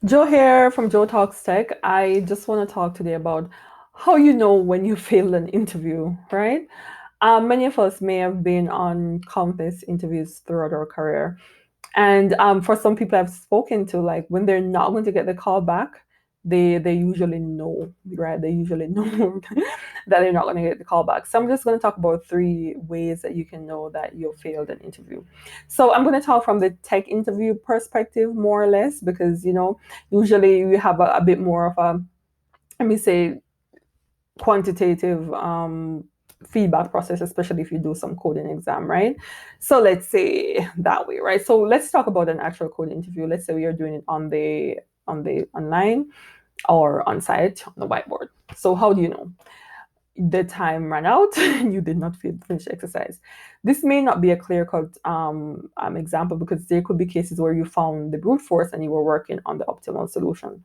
Joe here from Joe Talks Tech. I just want to talk today about how you know when you failed an interview, right? Many of us may have been on countless interviews throughout our career. And for some people I've spoken to, like when they're not going to get the call back, they usually know, right? They usually know that they're not going to get the call back. So I'm just going to talk about three ways that you can know that you failed an interview. So I'm going to talk from the tech interview perspective, more or less, because usually you have a bit more of a, let me say, quantitative feedback process, especially if you do some coding exam, right? So let's say that way, right? So let's talk about an actual code interview. Let's say we are doing it on the online or on site on the whiteboard. So how do you know? The time ran out and you did not finish the exercise. This may not be a clear cut example, because there could be cases where you found the brute force and you were working on the optimal solution.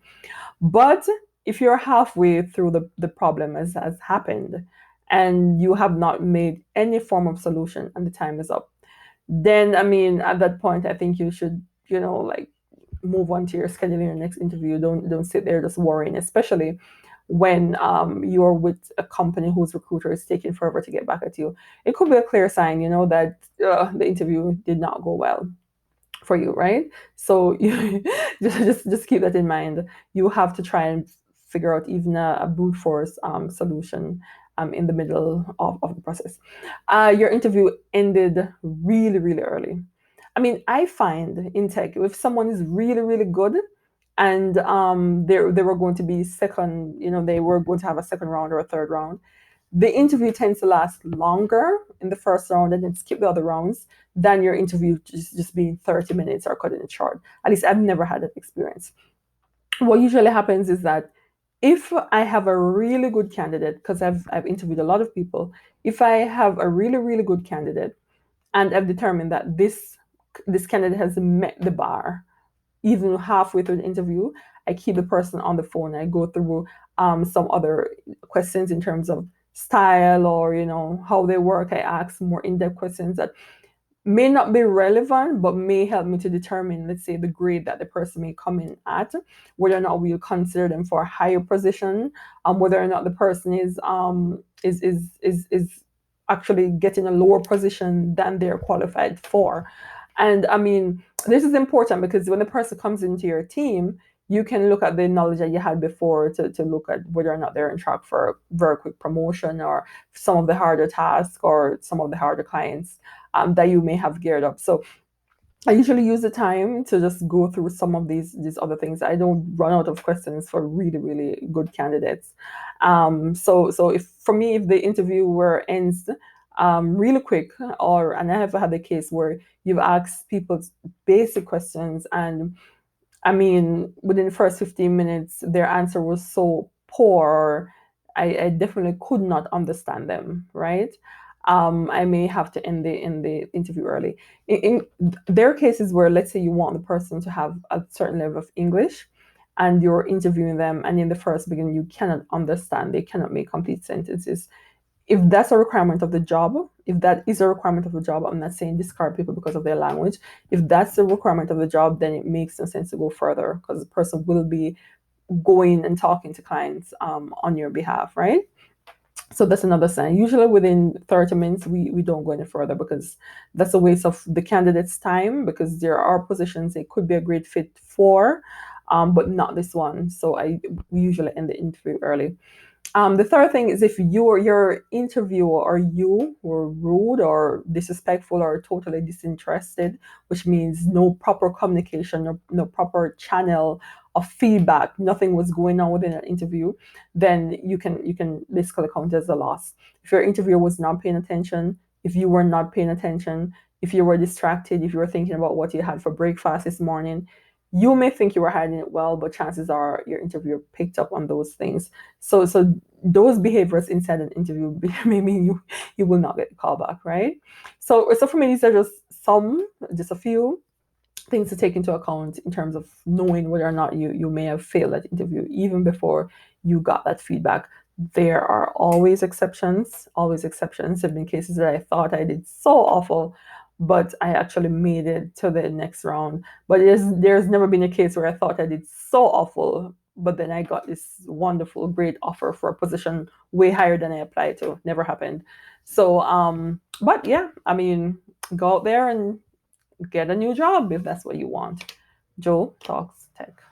But if you're halfway through the problem as has happened and you have not made any form of solution and the time is up, then I mean at that point I think you should, like, move on to your scheduling your next interview. Don't sit there just worrying, especially when you're with a company whose recruiter is taking forever to get back at you. It could be a clear sign, that the interview did not go well for you, right? So you just keep that in mind. You have to try and figure out even a brute force solution in the middle of the process. Your interview ended really, really early. I mean, I find in tech, if someone is really, really good and they were going to be second, they were going to have a second round or a third round, the interview tends to last longer in the first round and then skip the other rounds than your interview just being 30 minutes or cutting it short. At least I've never had that experience. What usually happens is that if I have a really good candidate, because I've interviewed a lot of people, if I have a really, really good candidate and I've determined that this candidate has met the bar, even halfway through the interview, I keep the person on the phone. I go through some other questions in terms of style or how they work. I ask more in-depth questions that may not be relevant but may help me to determine, let's say, the grade that the person may come in at, whether or not we'll consider them for a higher position, whether or not the person is actually getting a lower position than they're qualified for. And I mean, this is important because when the person comes into your team, you can look at the knowledge that you had before to look at whether or not they're in track for a very quick promotion or some of the harder tasks or some of the harder clients that you may have geared up. So I usually use the time to just go through some of these other things. I don't run out of questions for really, really good candidates. So if for me, if the interviewer ends really quick, or and I have had the case where you've asked people basic questions, and I mean within the first 15 minutes their answer was so poor, I definitely could not understand them, right? I may have to end the interview early. There are cases where, let's say, you want the person to have a certain level of English, and you're interviewing them, and in the first beginning you cannot understand, they cannot make complete sentences. If that's a requirement of the job, if that is a requirement of the job, I'm not saying discard people because of their language. If that's the requirement of the job, then it makes no sense to go further because the person will be going and talking to clients on your behalf, right? So that's another sign. Usually within 30 minutes, we don't go any further because that's a waste of the candidate's time, because there are positions it could be a great fit for, but not this one. So we usually end the interview early. The third thing is if your interviewer or you were rude or disrespectful or totally disinterested, which means no proper communication, no proper channel of feedback, nothing was going on within an interview, then you can basically count as a loss. If your interviewer was not paying attention, if you were not paying attention, if you were distracted, if you were thinking about what you had for breakfast this morning, you may think you were hiding it well, but chances are your interviewer picked up on those things. So those behaviors inside an interview may mean you will not get the call back, right? So for me, these are just a few things to take into account in terms of knowing whether or not you may have failed that interview even before you got that feedback. There are always exceptions, always exceptions. There have been cases that I thought I did so awful, but I actually made it to the next round. But there's never been a case where I thought I did so awful, but then I got this wonderful, great offer for a position way higher than I applied to. Never happened. So, but yeah, I mean, go out there and get a new job if that's what you want. Joe talks tech.